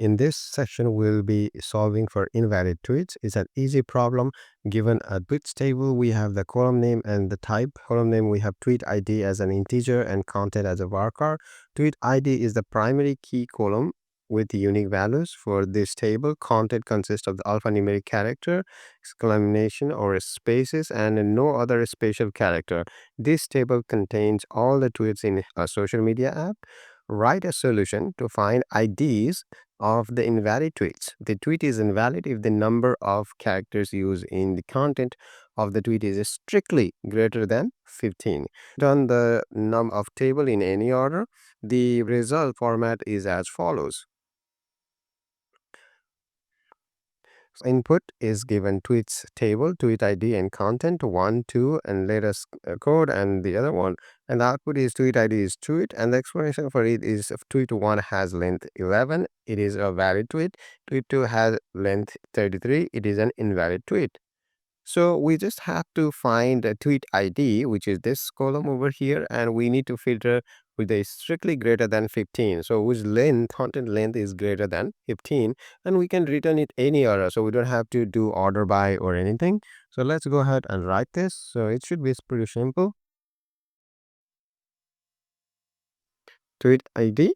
In this section, we'll be solving for invalid tweets. It's an easy problem. Given a tweets table, we have the column name and the type. Column name, we have tweet ID as an integer and content as a varchar. Tweet ID is the primary key column with unique values for this table. Content consists of the alphanumeric character, exclamation or spaces, and no other special character. This table contains all the tweets in a social media app. Write a solution to find IDs of the invalid tweets. The tweet is invalid if the number of characters used in the content of the tweet is strictly greater than 15. Done the num of table in any order. The result format is as follows. Input is given tweets table, tweet ID and content 1, 2, and latest code, and the other one. And the output is tweet ID is tweet, and the explanation for it is if tweet 1 has length 11, it is a valid tweet. Tweet 2 has length 33, it is an invalid tweet. So we just have to find a tweet ID, which is this column over here, and we need to filter with a strictly greater than 15. So which content length is greater than 15, and we can return it any order. So we don't have to do order by or anything. So let's go ahead and write this. So it should be pretty simple. Tweet ID,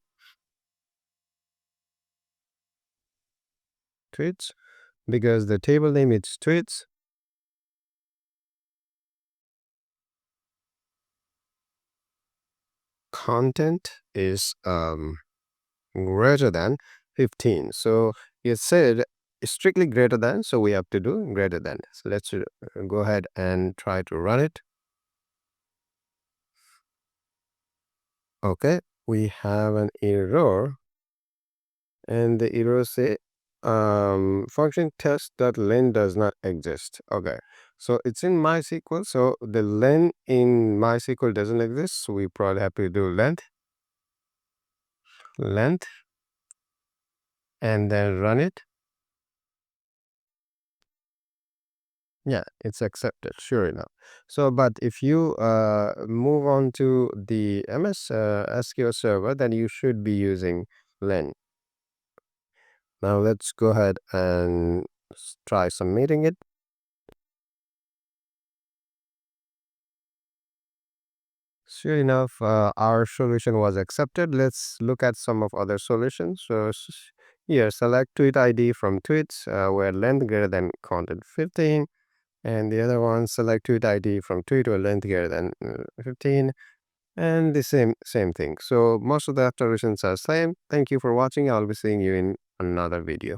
tweets, because the table name is tweets. Content is greater than 15. So it said strictly greater than, so we have to do greater than. So let's go ahead and try to run it. Okay, we have an error, and the error say function test.len does not exist. Okay, so it's in MySQL, so the len in MySQL doesn't exist, so we probably have to do length, and then run it. Yeah, it's accepted, sure enough. So, but if you move on to the MS SQL server, then you should be using len. Now let's go ahead and try submitting it. Sure enough, our solution was accepted. Let's look at some of other solutions. So here, select tweet ID from tweets where length greater than content 15. And the other one, select tweet ID from tweet where length greater than 15. And the same thing. So most of the solutions are same. Thank you for watching. I'll be seeing you in another video.